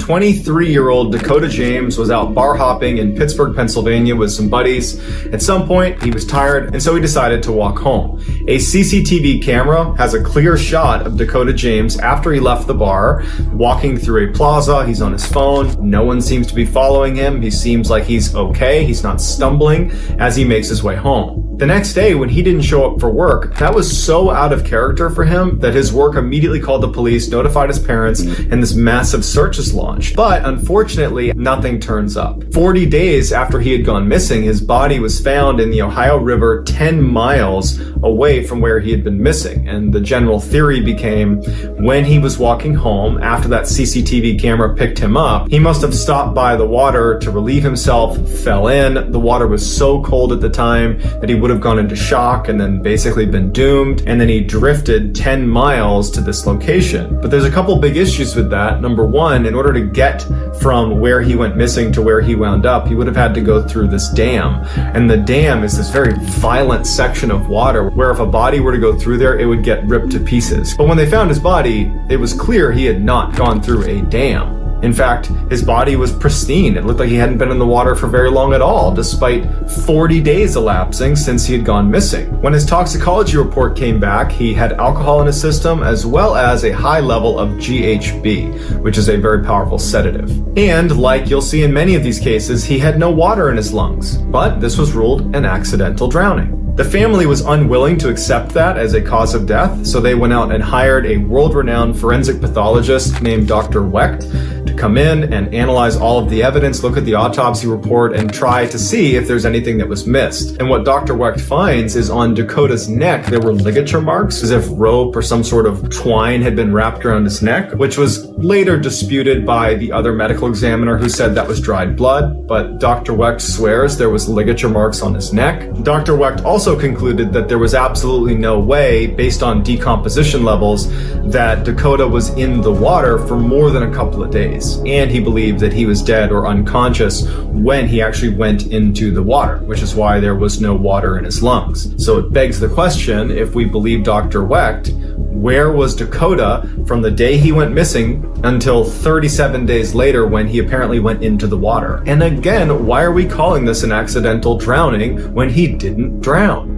23-year-old Dakota James was out bar hopping in Pittsburgh, Pennsylvania with some buddies. At some point, he was tired, and so he decided to walk home. A CCTV camera has a clear shot of Dakota James after he left the bar, walking through a plaza. He's on his phone. No one seems to be following him. He seems like he's okay. He's not stumbling as he makes his way home. The next day, when he didn't show up for work, that was so out of character for him that his work immediately called the police, notified his parents, and this massive search is launched. But unfortunately, nothing turns up. 40 days after he had gone missing, his body was found in the Ohio River 10 miles away from where he had been missing. And the general theory became, when he was walking home after that CCTV camera picked him up, he must have stopped by the water to relieve himself, fell in. The water was so cold at the time that he would have gone into shock and then basically been doomed, and then he drifted 10 miles to this location. But there's a couple big issues with that. Number one, in order to get from where he went missing to where he wound up, he would have had to go through this dam. And the dam is this very violent section of water where if a body were to go through there, it would get ripped to pieces. But when they found his body, it was clear he had not gone through a dam. In fact, his body was pristine. It looked like he hadn't been in the water for very long at all, despite 40 days elapsing since he had gone missing. When his toxicology report came back, he had alcohol in his system as well as a high level of GHB, which is a very powerful sedative. And like you'll see in many of these cases, he had no water in his lungs, but this was ruled an accidental drowning. The family was unwilling to accept that as a cause of death, so they went out and hired a world-renowned forensic pathologist named Dr. Wecht to come in and analyze all of the evidence, look at the autopsy report, and try to see if there's anything that was missed. And what Dr. Wecht finds is on Dakota's neck, there were ligature marks, as if rope or some sort of twine had been wrapped around his neck, which was later disputed by the other medical examiner who said that was dried blood, but Dr. Wecht swears there was ligature marks on his neck. Dr. Wecht also concluded that there was absolutely no way, based on decomposition levels, that Dakota was in the water for more than a couple of days. And he believed that he was dead or unconscious when he actually went into the water, which is why there was no water in his lungs. So it begs the question, if we believe Dr. Wecht, where was Dakota from the day he went missing until 37 days later when he apparently went into the water? And again, why are we calling this an accidental drowning when he didn't drown?